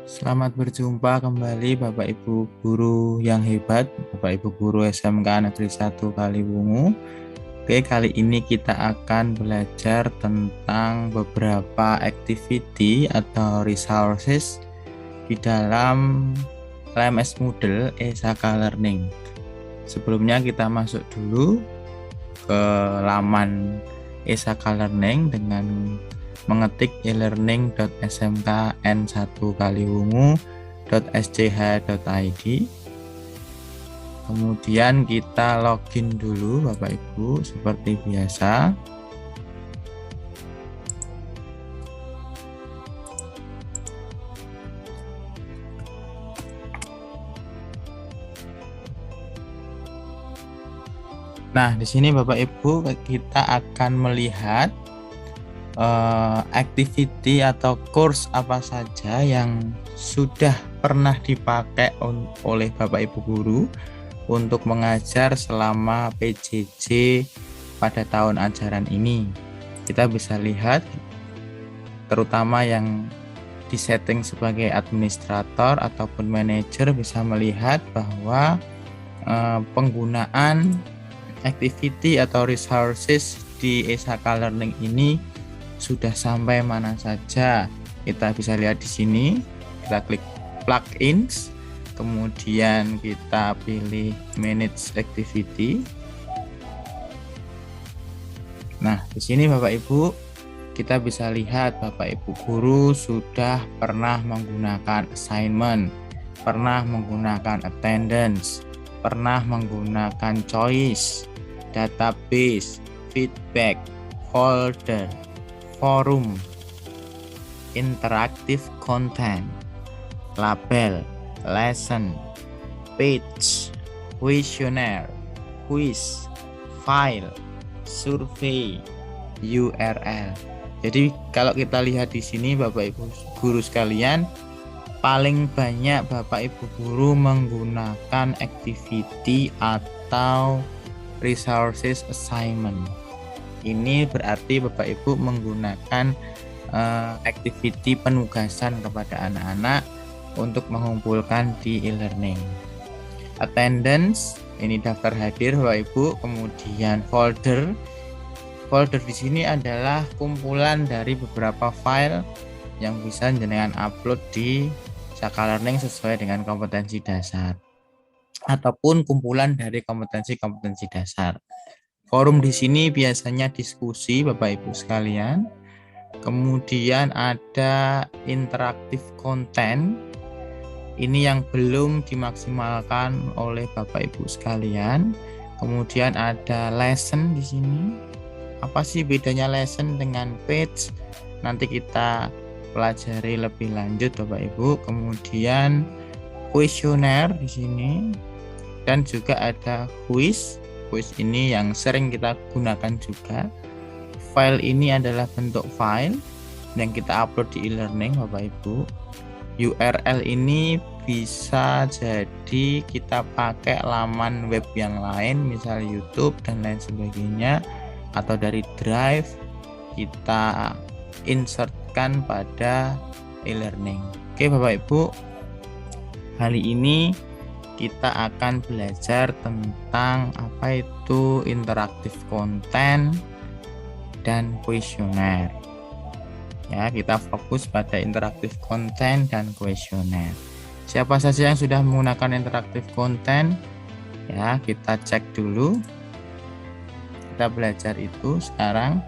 Selamat berjumpa kembali Bapak Ibu guru yang hebat, Bapak Ibu guru SMK Negeri 1 Kaliwungu. Oke, kali ini kita akan belajar tentang beberapa activity atau resources di dalam LMS Moodle Esaka Learning. Sebelumnya kita masuk dulu ke laman Esaka Learning dengan mengetik e-learning.smkn1kaliwungu.schid. Kemudian kita login dulu Bapak Ibu seperti biasa. Nah, di sini Bapak Ibu kita akan melihat activity atau course apa saja yang sudah pernah dipakai oleh Bapak Ibu guru untuk mengajar selama PJJ pada tahun ajaran ini. Kita bisa lihat terutama yang disetting sebagai administrator ataupun manajer bisa melihat bahwa penggunaan activity atau resources di Esaka Learning ini sudah sampai mana saja. Kita bisa lihat di sini, kita klik plugins, kemudian kita pilih manage activity. Nah, di sini Bapak Ibu kita bisa lihat Bapak Ibu guru sudah pernah menggunakan assignment, pernah menggunakan attendance, pernah menggunakan choice, database, feedback, folder, forum, interactive content, label, lesson, page, questionnaire, quiz, file, survei, URL. Jadi kalau kita lihat di sini Bapak Ibu guru sekalian, paling banyak Bapak Ibu guru menggunakan activity atau resources assignment. Ini berarti Bapak Ibu menggunakan activity penugasan kepada anak-anak untuk mengumpulkan di e-learning. Attendance, ini daftar hadir Bapak Ibu, kemudian folder. Folder di sini adalah kumpulan dari beberapa file yang bisa jenengan upload di Esaka Learning sesuai dengan kompetensi dasar ataupun kumpulan dari kompetensi-kompetensi dasar. Forum di sini biasanya diskusi Bapak Ibu sekalian. Kemudian ada interaktif konten. Ini yang belum dimaksimalkan oleh Bapak Ibu sekalian. Kemudian ada lesson di sini. Apa sih bedanya lesson dengan page? Nanti kita pelajari lebih lanjut Bapak Ibu. Kemudian questionnaire di sini dan juga ada quiz. Quiz ini yang sering kita gunakan juga. File ini adalah bentuk file yang kita upload di e-learning Bapak Ibu. URL ini bisa jadi kita pakai laman web yang lain, misal YouTube dan lain sebagainya, atau dari Drive kita insertkan pada e-learning. Oke Bapak Ibu, kali ini kita akan belajar tentang apa itu interaktif konten dan kuesioner. Ya, kita fokus pada interaktif konten dan kuesioner. Siapa saja yang sudah menggunakan interaktif konten? Ya, kita cek dulu. Kita belajar itu sekarang.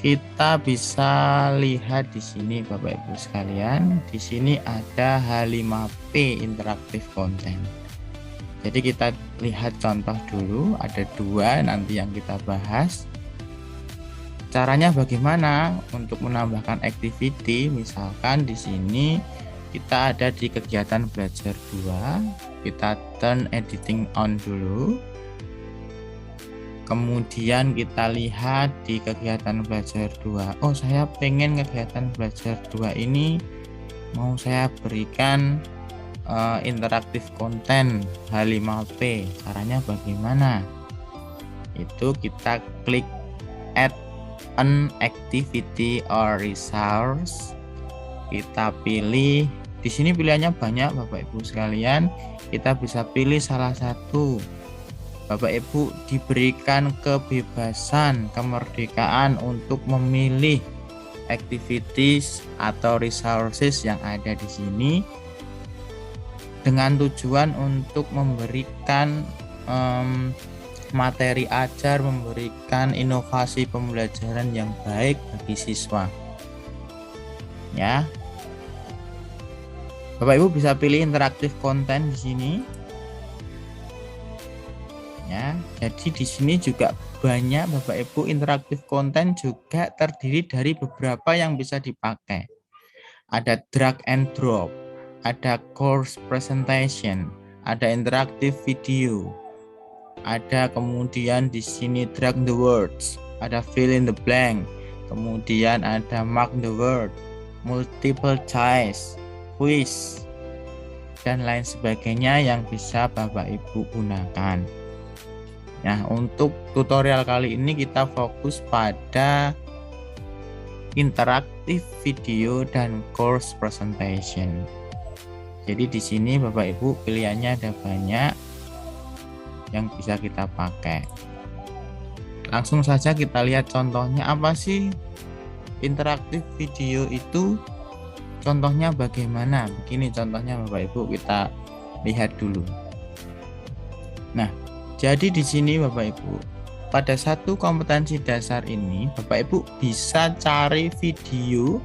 Kita bisa lihat di sini Bapak Ibu sekalian, di sini ada H5P interaktif konten. Jadi kita lihat contoh dulu, ada dua nanti yang kita bahas. Caranya bagaimana untuk menambahkan activity? Misalkan di sini kita ada di kegiatan belajar 2, kita turn editing on dulu. Kemudian kita lihat di kegiatan belajar 2. Oh, saya pengen kegiatan belajar 2 ini mau saya berikan interaktif konten H5P. Caranya bagaimana? Itu kita klik add an activity or resource. kita pilih. Di sini pilihannya banyak Bapak Ibu sekalian, kita bisa pilih salah satu. Bapak Ibu diberikan kebebasan, kemerdekaan untuk memilih activities atau resources yang ada di sini dengan tujuan untuk memberikan materi ajar, memberikan inovasi pembelajaran yang baik bagi siswa. Ya, Bapak Ibu bisa pilih interaktif konten di sini. Ya, jadi di sini juga banyak Bapak Ibu interaktif konten juga terdiri dari beberapa yang bisa dipakai. Ada drag and drop, ada course presentation, ada interaktif video, ada kemudian di sini drag the words, ada fill in the blank, kemudian ada mark the word, multiple choice, quiz, dan lain sebagainya yang bisa Bapak Ibu gunakan. Nah, untuk tutorial kali ini kita fokus pada interaktif video dan course presentation. Jadi di sini Bapak Ibu pilihannya ada banyak yang bisa kita pakai. Langsung saja kita lihat contohnya. Apa sih interaktif video itu? Contohnya bagaimana? Begini contohnya Bapak Ibu, kita lihat dulu. Nah, jadi di sini Bapak Ibu, pada satu kompetensi dasar ini Bapak Ibu bisa cari video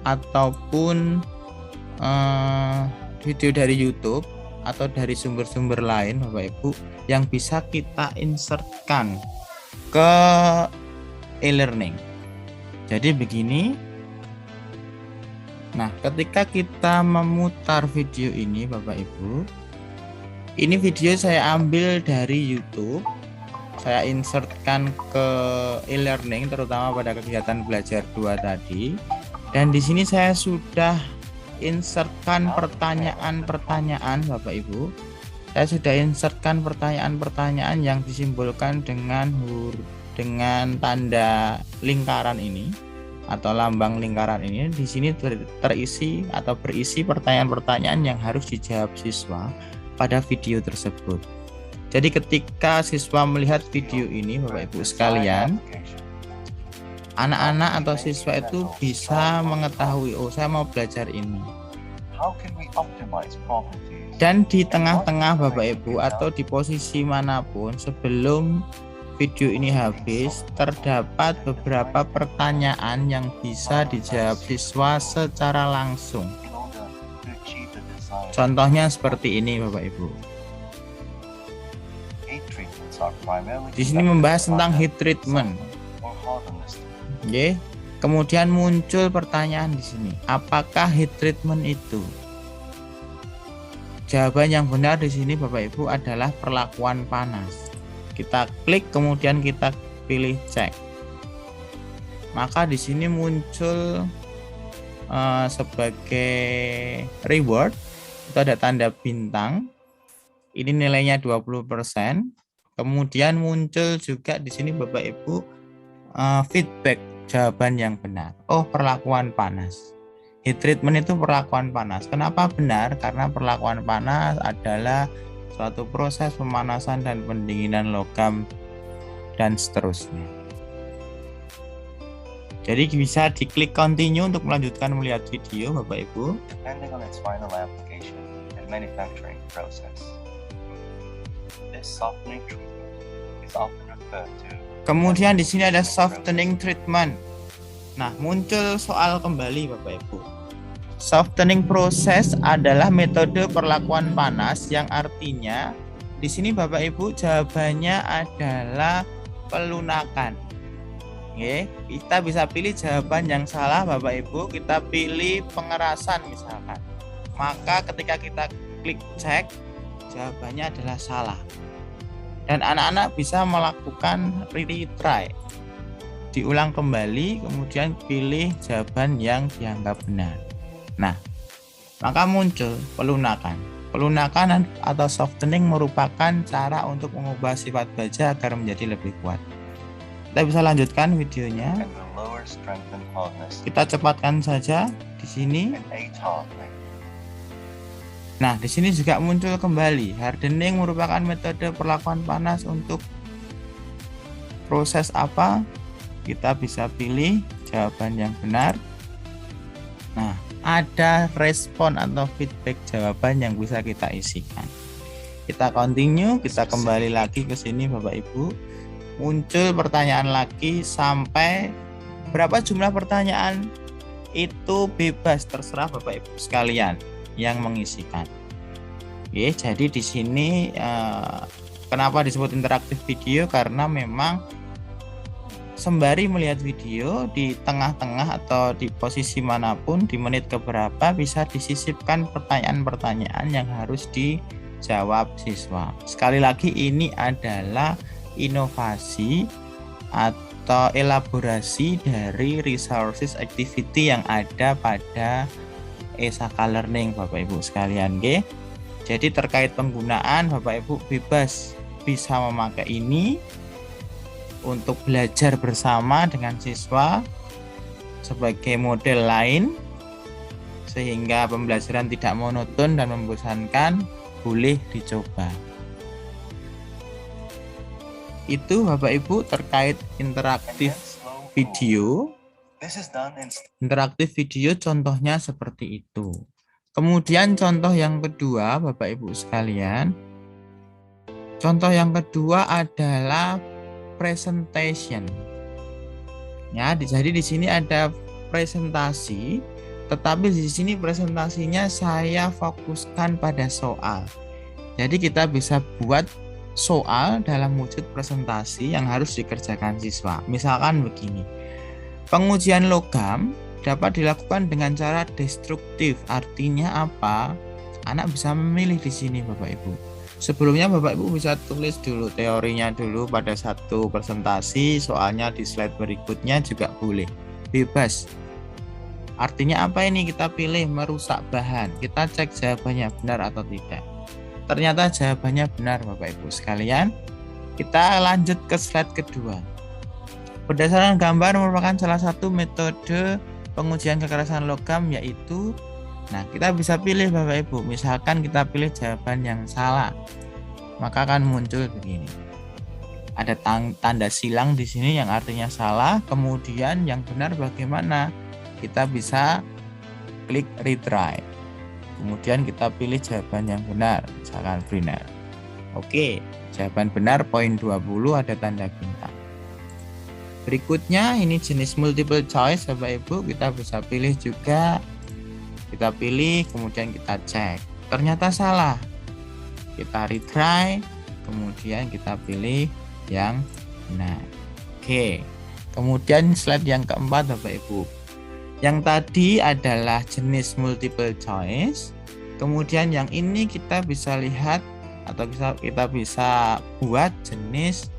ataupun video dari YouTube atau dari sumber-sumber lain Bapak Ibu yang bisa kita insertkan ke e-learning. Jadi begini. Nah, ketika kita memutar video ini Bapak Ibu, ini video saya ambil dari YouTube, saya insertkan ke e-learning terutama pada kegiatan belajar 2 tadi. Dan di sini saya sudah insertkan pertanyaan-pertanyaan Bapak Ibu. Saya sudah insertkan pertanyaan-pertanyaan yang disimbolkan dengan tanda lingkaran ini atau lambang lingkaran ini. Di sini terisi atau berisi pertanyaan-pertanyaan yang harus dijawab siswa pada video tersebut. Jadi ketika siswa melihat video ini Bapak Ibu sekalian, anak-anak atau siswa itu bisa mengetahui, oh saya mau belajar ini. Dan di tengah-tengah Bapak Ibu atau di posisi manapun sebelum video ini habis, terdapat beberapa pertanyaan yang bisa dijawab siswa secara langsung. Contohnya seperti ini Bapak Ibu. Di sini membahas tentang heat treatment. Oke. Kemudian muncul pertanyaan di sini, apakah heat treatment itu? Jawaban yang benar di sini Bapak Ibu adalah perlakuan panas. Kita klik kemudian kita pilih cek. Maka di sini muncul sebagai reward itu ada tanda bintang. Ini nilainya 20%. Kemudian muncul juga di sini Bapak Ibu feedback jawaban yang benar. Oh, perlakuan panas. Heat treatment itu perlakuan panas. Kenapa benar? Karena perlakuan panas adalah suatu proses pemanasan dan pendinginan logam dan seterusnya. Jadi bisa diklik continue untuk melanjutkan melihat video Bapak Ibu. Depending on its final application and manufacturing process. This softening treatment is often referred to. Kemudian di sini ada softening treatment. Nah, muncul soal kembali Bapak Ibu. Softening process adalah metode perlakuan panas yang artinya di sini Bapak Ibu jawabannya adalah pelunakan. Oke, kita bisa pilih jawaban yang salah Bapak Ibu, kita pilih pengerasan misalkan. Maka ketika kita klik cek, jawabannya adalah salah. Dan anak-anak bisa melakukan retry. Diulang kembali, kemudian pilih jawaban yang dianggap benar. Nah, maka muncul pelunakan. Pelunakan atau softening merupakan cara untuk mengubah sifat baja agar menjadi lebih kuat. Kita bisa lanjutkan videonya. and will lower strength and hardness Kita cepatkan saja di sini. and age hardening. Nah, di sini juga muncul kembali hardening merupakan metode perlakuan panas untuk proses apa? Kita bisa pilih jawaban yang benar. Nah, ada respon atau feedback jawaban yang bisa kita isikan. Kita continue, kita kembali lagi ke sini Bapak Ibu. Muncul pertanyaan lagi sampai berapa jumlah pertanyaan itu bebas, terserah Bapak Ibu sekalian yang mengisikan. Oke, jadi di sini kenapa disebut interaktif video, karena memang sembari melihat video di tengah-tengah atau di posisi manapun di menit keberapa bisa disisipkan pertanyaan-pertanyaan yang harus dijawab siswa. Sekali lagi ini adalah inovasi atau elaborasi dari resources activity yang ada pada Esaka Learning Bapak Ibu sekalian. Oke. Jadi terkait penggunaan Bapak Ibu bebas bisa memakai ini untuk belajar bersama dengan siswa sebagai model lain sehingga pembelajaran tidak monoton dan membosankan, boleh dicoba. Itu Bapak Ibu terkait interaktif video. This is done in Interaktif video contohnya seperti itu. Kemudian contoh yang kedua Bapak Ibu sekalian. Contoh yang kedua adalah presentation. Ya, jadi di sini ada presentasi, tetapi di sini presentasinya saya fokuskan pada soal. Jadi kita bisa buat soal dalam wujud presentasi yang harus dikerjakan siswa. Misalkan begini. Pengujian logam dapat dilakukan dengan cara destruktif. Artinya apa? Anak bisa memilih di sini Bapak Ibu. Sebelumnya Bapak Ibu bisa tulis dulu teorinya dulu pada satu presentasi, soalnya di slide berikutnya juga boleh. Bebas. Artinya apa ini? Kita pilih merusak bahan. Kita cek jawabannya benar atau tidak. Ternyata jawabannya benar Bapak Ibu sekalian. Kita lanjut ke slide kedua. Berdasarkan gambar merupakan salah satu metode pengujian kekerasan logam, yaitu kita bisa pilih Bapak Ibu. Misalkan kita pilih jawaban yang salah, maka akan muncul begini. Ada tanda silang di sini yang artinya salah. Kemudian yang benar bagaimana? Kita bisa klik retry. Kemudian kita pilih jawaban yang benar, misalkan benar. Oke, jawaban benar poin 20 ada tanda bintang. Berikutnya ini jenis multiple choice Bapak Ibu, kita bisa pilih juga. Kita pilih kemudian kita cek. Ternyata salah. Kita retry, kemudian kita pilih yang benar. Oke. Kemudian slide yang keempat Bapak Ibu. Yang tadi adalah jenis multiple choice. Kemudian yang ini kita bisa lihat atau kita bisa buat jenis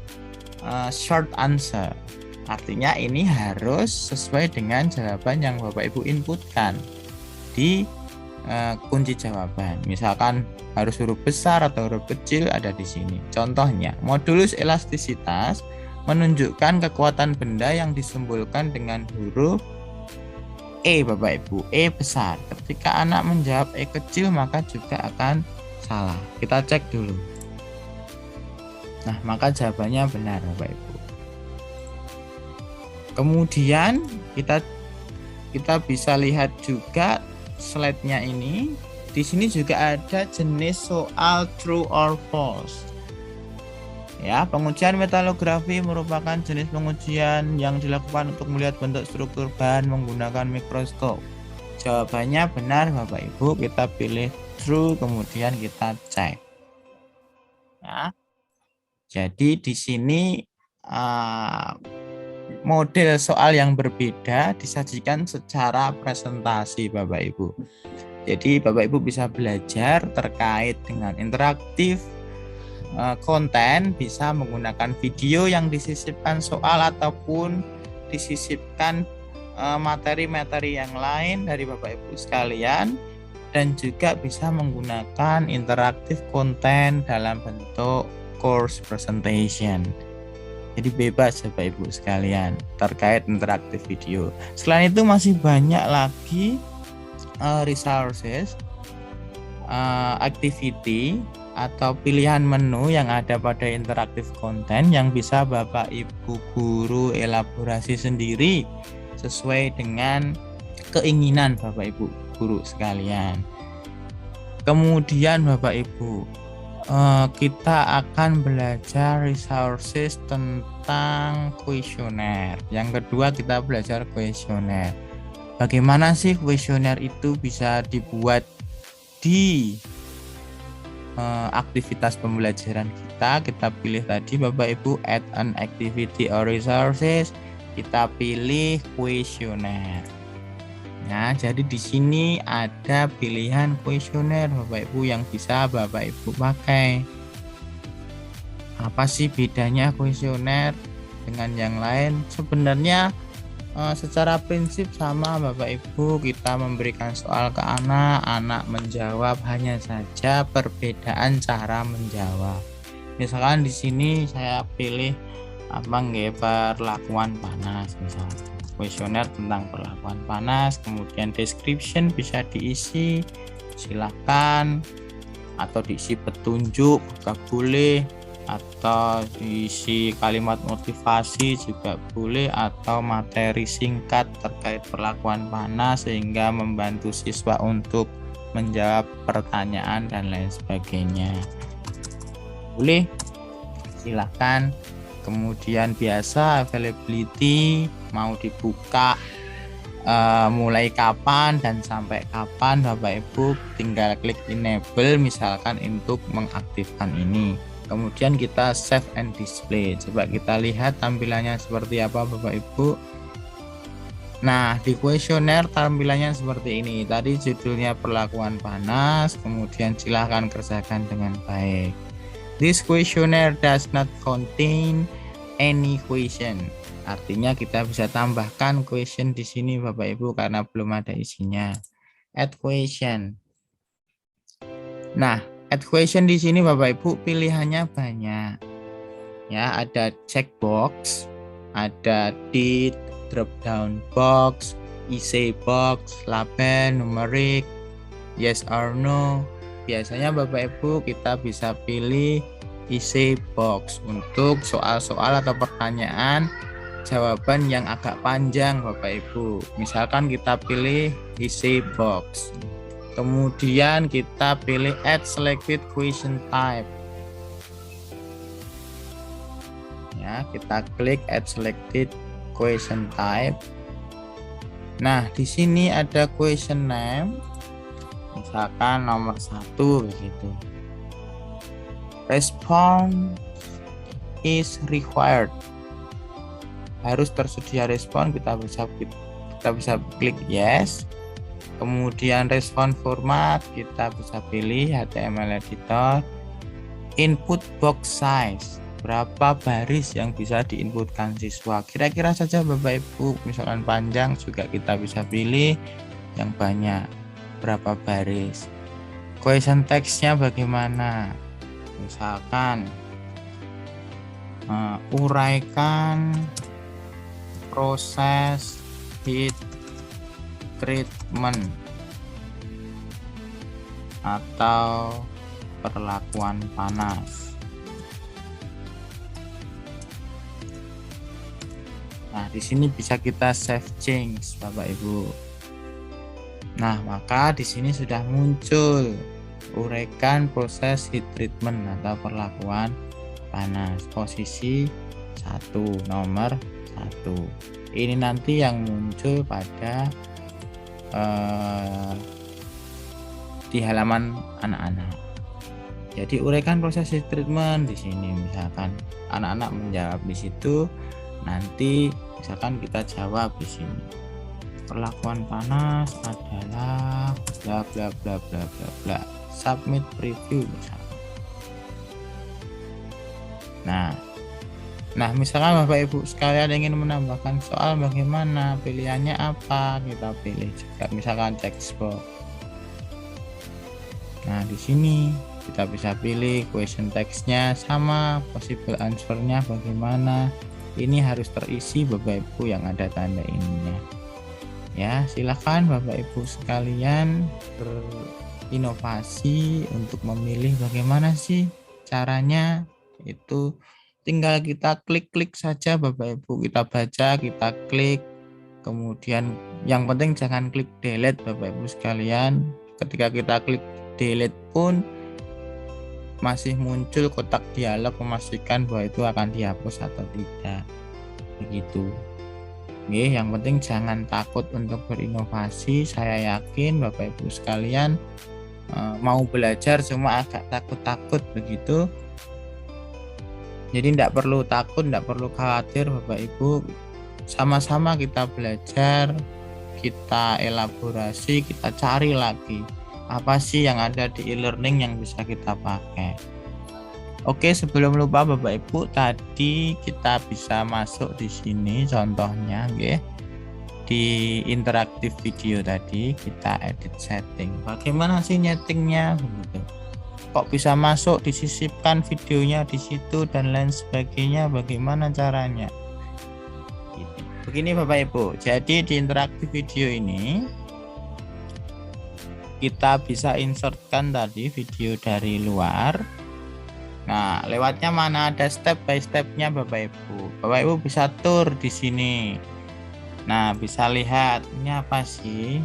short answer. Artinya ini harus sesuai dengan jawaban yang Bapak Ibu inputkan di kunci jawaban. Misalkan harus huruf besar atau huruf kecil ada di sini. Contohnya, modulus elastisitas menunjukkan kekuatan benda yang disimbolkan dengan huruf E Bapak Ibu, E besar. Ketika anak menjawab E kecil maka juga akan salah. Kita cek dulu. Nah, maka jawabannya benar Bapak Ibu. Kemudian kita bisa lihat juga slide-nya ini. Di sini juga ada jenis soal true or false. Ya, pengujian metalografi merupakan jenis pengujian yang dilakukan untuk melihat bentuk struktur bahan menggunakan mikroskop. Jawabannya benar Bapak Ibu, kita pilih true kemudian kita cek. Ya. Jadi di sini model soal yang berbeda disajikan secara presentasi Bapak Ibu. Jadi Bapak Ibu bisa belajar terkait dengan interaktif konten, bisa menggunakan video yang disisipkan soal ataupun disisipkan materi-materi yang lain dari Bapak Ibu sekalian, dan juga bisa menggunakan interaktif konten dalam bentuk course presentation. Jadi bebas Bapak Ibu sekalian terkait interaktif video. Selain itu masih banyak lagi resources, activity atau pilihan menu yang ada pada interaktif konten yang bisa Bapak Ibu guru elaborasi sendiri sesuai dengan keinginan Bapak Ibu guru sekalian. Kemudian Bapak Ibu, kita akan belajar resources tentang kuesioner. Yang kedua kita belajar kuesioner. Bagaimana sih kuesioner itu bisa dibuat di aktivitas pembelajaran kita. Kita pilih tadi Bapak Ibu add an activity or resources, kita pilih kuesioner. Nah, jadi di sini ada pilihan kuesioner Bapak Ibu yang bisa Bapak Ibu pakai. Apa sih bedanya kuesioner dengan yang lain? Sebenarnya secara prinsip sama Bapak Ibu, kita memberikan soal ke anak menjawab, hanya saja perbedaan cara menjawab. Misalkan di sini saya pilih perlakuan panas, misalnya kuesioner tentang perlakuan panas, kemudian description bisa diisi, silakan, atau diisi petunjuk juga boleh, atau diisi kalimat motivasi juga boleh, atau materi singkat terkait perlakuan panas sehingga membantu siswa untuk menjawab pertanyaan dan lain sebagainya. Boleh, silahkan. Kemudian biasa availability mau dibuka mulai kapan dan sampai kapan, Bapak Ibu tinggal klik enable misalkan untuk mengaktifkan ini. Kemudian kita save and display. Coba kita lihat tampilannya seperti apa Bapak Ibu. Nah, di kuesioner tampilannya seperti ini. Tadi judulnya perlakuan panas, kemudian silahkan kerjakan dengan baik. This questionnaire does not contain any question. Artinya kita bisa tambahkan question di sini Bapak Ibu karena belum ada isinya. Add question. Nah, add question di sini Bapak Ibu pilihannya banyak. Ya, ada checkbox, ada did, drop down box, essay box, label, numerik, yes or no. Biasanya Bapak Ibu kita bisa pilih essay box untuk soal-soal atau pertanyaan jawaban yang agak panjang Bapak Ibu. Misalkan kita pilih essay box. Kemudian kita pilih add selected question type. Ya, kita klik add selected question type. Nah, di sini ada question name. Misalkan nomor 1 begitu. Response is required. Harus tersedia respon, kita bisa klik yes. Kemudian respon format kita bisa pilih HTML editor. Input box size, berapa baris yang bisa diinputkan siswa. Kira-kira saja Bapak Ibu, misalkan panjang juga kita bisa pilih yang banyak, berapa baris. Question text-nya bagaimana? Misalkan uraikan proses heat treatment atau perlakuan panas. Nah, di sini bisa kita save change Bapak Ibu. Nah, maka di sini sudah muncul uraikan proses heat treatment atau perlakuan panas, posisi 1, nomor 1. Ini nanti yang muncul pada di halaman anak-anak. Jadi uraikan proses heat treatment di sini, misalkan anak-anak menjawab di situ, nanti misalkan kita jawab di sini. Perlakuan panas adalah bla bla bla bla bla bla. Submit preview misalkan. Nah, misalkan Bapak Ibu sekalian ingin menambahkan soal, bagaimana pilihannya apa, kita pilih juga misalkan text box. Nah, di sini kita bisa pilih question text-nya sama, possible answer-nya bagaimana. Ini harus terisi Bapak Ibu yang ada tanda ininya. Ya, silakan Bapak Ibu sekalian berinovasi untuk memilih bagaimana sih caranya. Itu tinggal kita klik-klik saja Bapak Ibu, kita baca, kita klik. Kemudian yang penting jangan klik delete Bapak Ibu sekalian. Ketika kita klik delete pun masih muncul kotak dialog memastikan bahwa itu akan dihapus atau tidak. Begitu. Oke, yang penting jangan takut untuk berinovasi. Saya yakin Bapak Ibu sekalian mau belajar cuma agak takut-takut begitu. Jadi tidak perlu takut, tidak perlu khawatir Bapak Ibu. Sama-sama kita belajar, kita elaborasi, kita cari lagi apa sih yang ada di e-learning yang bisa kita pakai. Oke, sebelum lupa Bapak Ibu, tadi kita bisa masuk di sini contohnya, oke. Di interaktif video tadi kita edit setting. Bagaimana sih nyetingnya begitu? Kok bisa masuk disisipkan videonya di situ dan lain sebagainya, bagaimana caranya? Begini Bapak Ibu, jadi di interaktif video ini kita bisa insertkan tadi video dari luar. Nah, lewatnya mana, ada step by stepnya Bapak Ibu. Bapak Ibu bisa tur di sini. Nah, bisa lihat ini apa sih?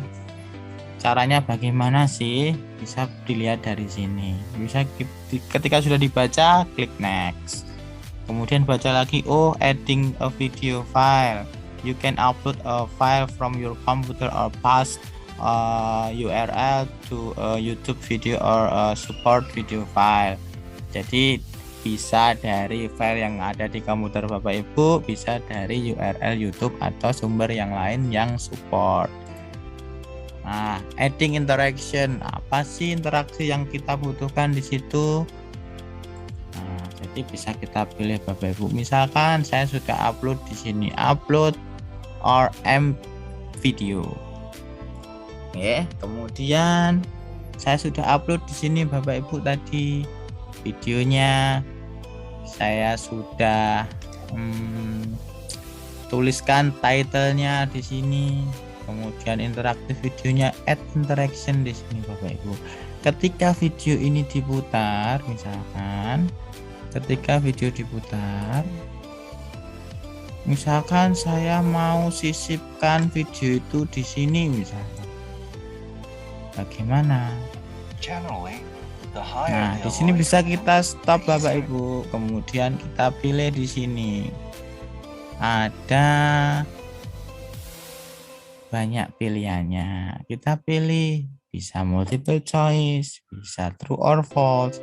Caranya bagaimana sih? Bisa dilihat dari sini. Bisa ketika sudah dibaca, klik next. Kemudian baca lagi, oh, adding a video file. You can upload a file from your computer or paste URL to a YouTube video or a support video file. Jadi bisa dari file yang ada di komputer Bapak Ibu, bisa dari URL YouTube atau sumber yang lain yang support. Nah, adding interaction, apa sih interaksi yang kita butuhkan di situ? Nah, jadi bisa kita pilih Bapak Ibu. Misalkan saya sudah upload di sini, upload or M video. Oke, kemudian saya sudah upload di sini Bapak Ibu tadi videonya. Saya sudah tuliskan title-nya di sini. Kemudian interaktif videonya, add interaction di sini Bapak Ibu. Ketika video ini diputar, misalkan ketika video diputar, misalkan saya mau sisipkan video itu di sini misalnya. Bagaimana? Nah, di sini bisa kita stop Bapak Ibu. Kemudian kita pilih di sini. Ada banyak pilihannya. Kita pilih, bisa multiple choice, bisa true or false.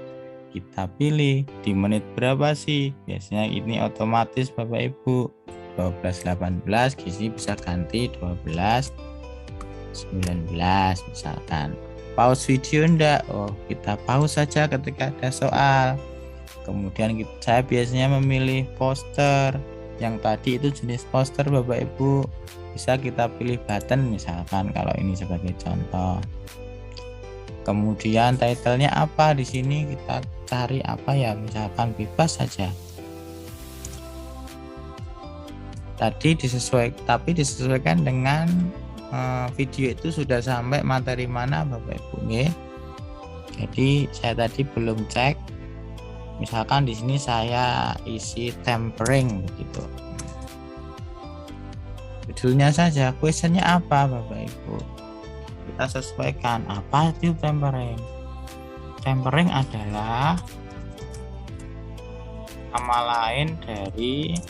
Kita pilih di menit berapa sih? Biasanya ini otomatis Bapak Ibu. 12.18, gizi bisa ganti 12.19 misalkan. Pause video enggak? Oh, kita pause saja ketika ada soal. Kemudian saya biasanya memilih poster. Yang tadi itu jenis poster Bapak Ibu. Bisa kita pilih button misalkan kalau ini sebagai contoh. Kemudian title-nya apa? Di sini kita cari apa ya? Misalkan bebas saja. Tadi disesuaikan dengan video itu sudah sampai materi mana Bapak Ibu nggih. Jadi saya tadi belum cek. Misalkan di sini saya isi tempering begitu. Judulnya saja, questionnya apa Bapak Ibu. Kita sesuaikan apa itu tempering. Tempering adalah nama lain dari,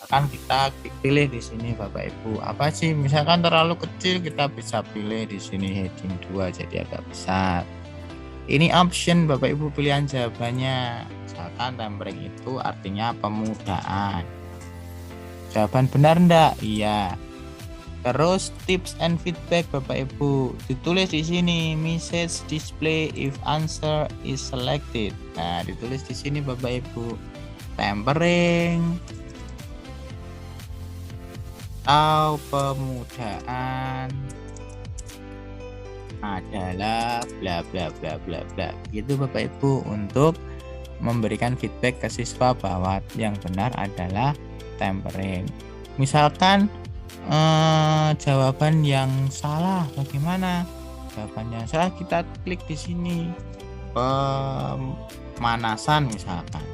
akan kita pilih di sini Bapak Ibu. Apa sih? Misalkan terlalu kecil kita bisa pilih di sini heading 2 jadi agak besar. Ini option Bapak Ibu, pilihan jawabannya. Misalkan tempering itu artinya pemudaan. Jawaban benar enggak? Iya. Terus tips and feedback Bapak Ibu ditulis di sini, message display if answer is selected. Nah, ditulis di sini Bapak Ibu. Tempering atau pemudaan adalah bla bla bla bla bla. Gitu Bapak Ibu untuk memberikan feedback ke siswa bahwa yang benar adalah tempering. Misalkan jawaban yang salah bagaimana? Jawabannya salah, kita klik di sini pemanasan misalkan.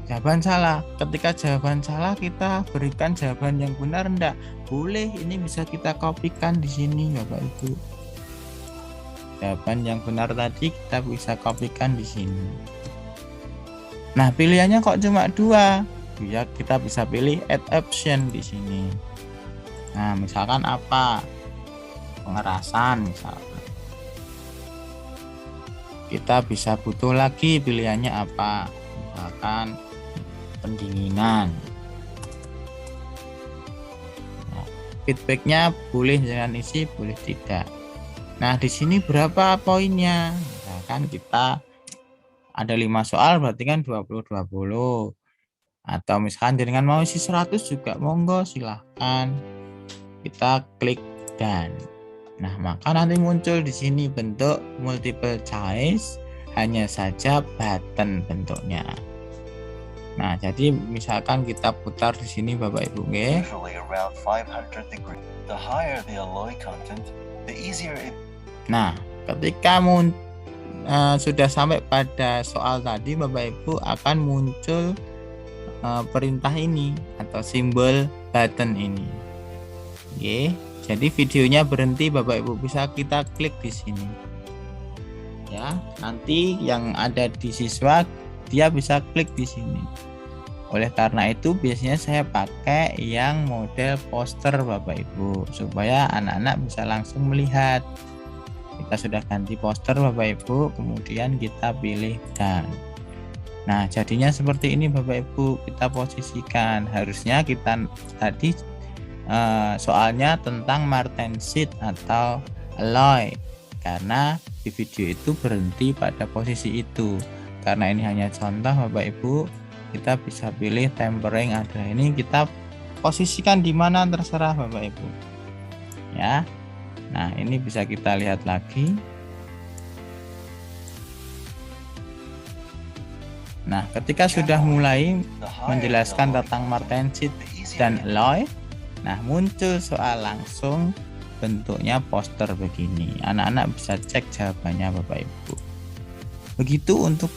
Jawaban salah. Ketika jawaban salah kita berikan jawaban yang benar enggak? Boleh, ini bisa kita kopikan di sini Bapak Ibu. Jawaban yang benar tadi kita bisa kopikan di sini. Nah, pilihannya kok cuma 2? Ya, kita bisa pilih add option di sini. Nah, misalkan apa? Pengerasan misalkan. Kita bisa butuh lagi pilihannya apa? Misalkan pendinginan. Nah, feedbacknya boleh dengan isi, boleh tidak. Nah, di sini berapa poinnya? Misalkan kita ada 5 soal, berarti kan 20-20. Atau misalkan dengan mau isi 100 juga monggo, silahkan. Kita klik dan. Nah, maka nanti muncul di sini bentuk multiple choice, hanya saja button bentuknya. Nah, jadi misalkan kita putar di sini Bapak Ibu, nggih. Usually around 500 degrees. The higher the alloy content, the easier it. Nah, ketika sudah sampai pada soal tadi, Bapak Ibu akan muncul perintah ini atau simbol button ini. Oke, jadi videonya berhenti Bapak Ibu, bisa kita klik di sini. Ya, nanti yang ada di siswa dia bisa klik di sini. Oleh karena itu biasanya saya pakai yang model poster Bapak Ibu supaya anak-anak bisa langsung melihat. Kita sudah ganti poster Bapak Ibu, kemudian kita pilih dan. Nah, jadinya seperti ini Bapak Ibu, kita posisikan. Harusnya kita tadi soalnya tentang martensit atau alloy, karena di video itu berhenti pada posisi itu. Karena ini hanya contoh Bapak Ibu, kita bisa pilih tempering ada ini, kita posisikan di mana terserah Bapak Ibu. Ya. Nah, ini bisa kita lihat lagi. Nah, ketika sudah mulai menjelaskan tentang martensit dan alloy, nah muncul soal langsung bentuknya poster begini. Anak-anak bisa cek jawabannya Bapak Ibu. Begitu untuk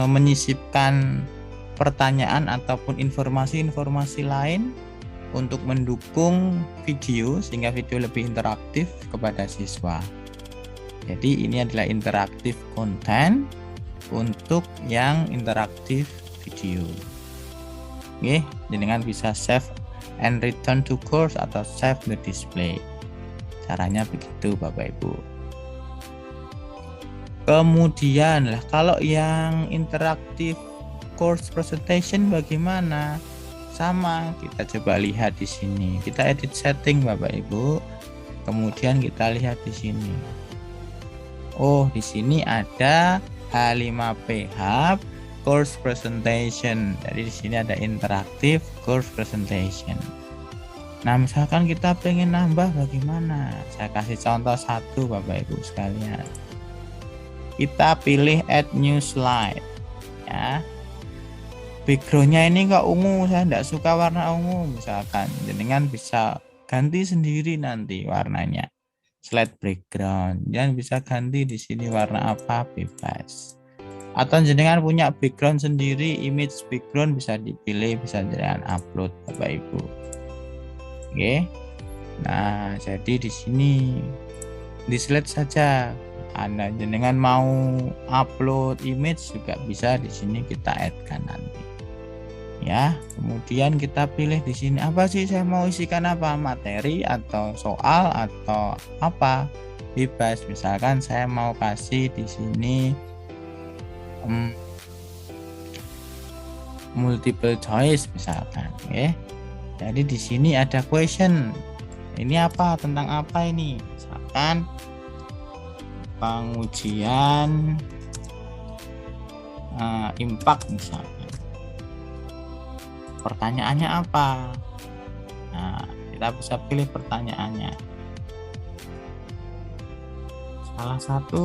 menyisipkan pertanyaan ataupun informasi-informasi lain untuk mendukung video sehingga video lebih interaktif kepada siswa. Jadi ini adalah interaktif konten untuk yang interaktif video. Oke, dengan bisa save and return to course atau save the display. Caranya begitu Bapak Ibu. Kemudian lah kalau yang interaktif course presentation bagaimana? Sama, kita coba lihat di sini. Kita edit setting Bapak Ibu. Kemudian kita lihat di sini. Oh, di sini ada H5P Hub course presentation. Jadi di sini ada interaktif course presentation. Nah, misalkan kita pengen nambah bagaimana? Saya kasih contoh satu Bapak Ibu sekalian. Kita pilih add new slide ya. Backgroundnya ini kok ungu, saya tidak suka warna ungu misalkan, jenengan bisa ganti sendiri nanti warnanya. Slide background, jangan bisa ganti di sini warna apa, bebas. Atau jenengan punya background sendiri, image background bisa dipilih, bisa jenengan upload Bapak Ibu. Oke. Nah, jadi di sini di slide saja. Anda jenengan mau upload image juga bisa di sini kita add-kan nanti. Ya, kemudian kita pilih di sini apa sih saya mau isikan, apa materi atau soal atau apa, bebas. Misalkan saya mau kasih di sini multiple choice misalkan, ya. Jadi di sini ada question. Ini apa, tentang apa ini? Misalkan pengujian impact misalkan. Pertanyaannya apa? Nah, kita bisa pilih pertanyaannya. Salah satu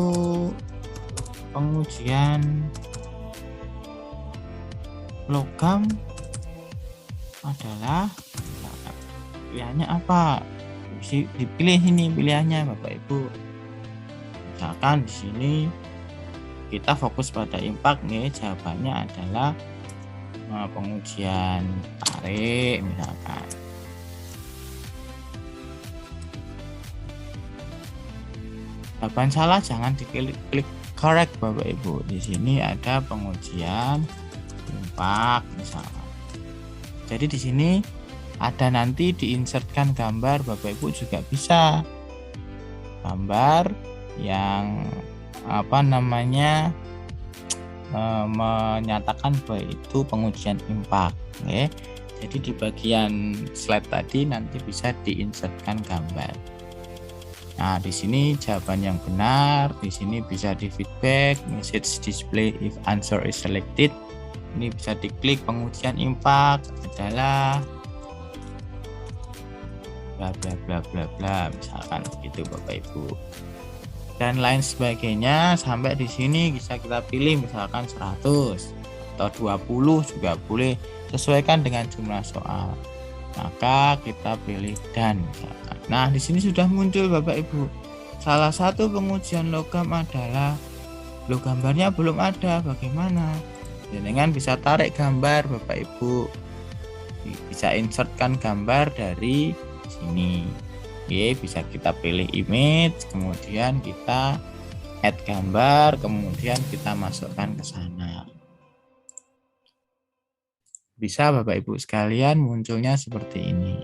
pengujian logam adalah pilihannya apa? Dipilih ini pilihannya Bapak Ibu. Misalkan di sini kita fokus pada impact nih, jawabannya adalah pengujian tarik misalkan. Jawaban salah jangan diklik correct Bapak Ibu. Di sini ada pengujian impact misalkan. Jadi di sini ada nanti diinsertkan gambar Bapak Ibu juga bisa. Gambar yang menyatakan bahwa itu pengujian impact. Oke. Jadi di bagian slide tadi nanti bisa diinsertkan gambar. Nah, di sini jawaban yang benar, di sini bisa di feedback, message display if answer is selected. Ini bisa diklik pengujian impact adalah bla bla bla bla bla, misalkan begitu Bapak Ibu. Dan lain sebagainya. Sampai di sini bisa kita pilih misalkan 100 atau 20 juga boleh, sesuaikan dengan jumlah soal. Maka kita pilih dan misalkan. Nah, di sini sudah muncul Bapak Ibu. Salah satu pengujian logam adalah gambarnya belum ada, bagaimana? Dengan bisa tarik gambar Bapak Ibu. Bisa insertkan gambar dari sini. Oke, bisa kita pilih image, kemudian kita add gambar, kemudian kita masukkan ke sana. Bisa Bapak Ibu sekalian munculnya seperti ini.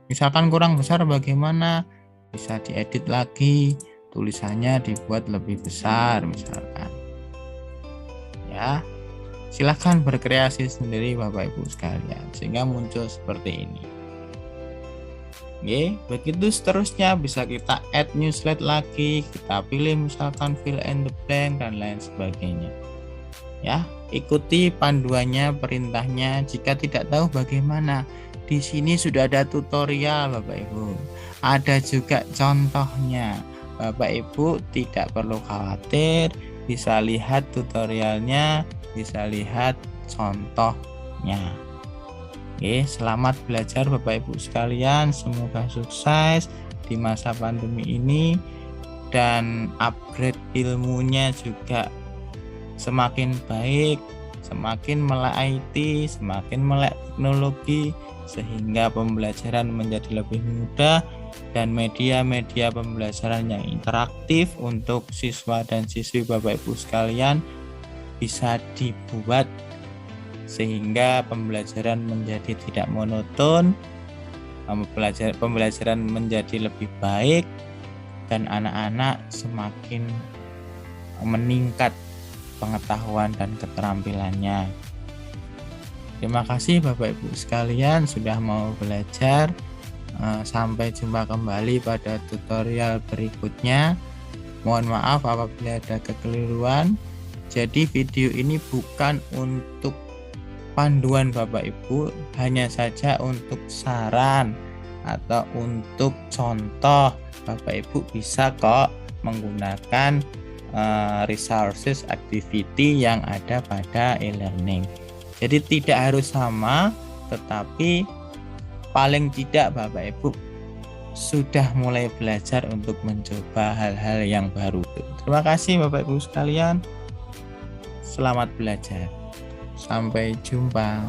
Misalkan kurang besar bagaimana? Bisa diedit lagi, tulisannya dibuat lebih besar misalkan. Ya, silahkan berkreasi sendiri Bapak Ibu sekalian sehingga muncul seperti ini. Oke, begitu seterusnya bisa kita add new slide lagi, kita pilih misalkan fill in the blank dan lain sebagainya. Ya, ikuti panduannya, perintahnya. Jika tidak tahu bagaimana, di sini sudah ada tutorial Bapak Ibu. Ada juga contohnya. Bapak Ibu tidak perlu khawatir, bisa lihat tutorialnya, bisa lihat contohnya. Oke, selamat belajar Bapak Ibu sekalian. Semoga sukses di masa pandemi ini dan upgrade ilmunya juga semakin baik, semakin melek IT, semakin melek teknologi, sehingga pembelajaran menjadi lebih mudah dan media-media pembelajaran yang interaktif untuk siswa dan siswi Bapak Ibu sekalian bisa dibuat sehingga pembelajaran menjadi tidak monoton, pembelajaran menjadi lebih baik dan anak-anak semakin meningkat pengetahuan dan keterampilannya. Terima kasih Bapak Ibu sekalian sudah mau belajar. Sampai jumpa kembali pada tutorial berikutnya. Mohon maaf apabila ada kekeliruan. Jadi video ini bukan untuk panduan Bapak Ibu, hanya saja untuk saran atau untuk contoh. Bapak Ibu bisa kok menggunakan resources activity yang ada pada e-learning. Jadi tidak harus sama, tetapi paling tidak Bapak Ibu sudah mulai belajar untuk mencoba hal-hal yang baru. Terima kasih Bapak Ibu sekalian. Selamat belajar. Sampai jumpa.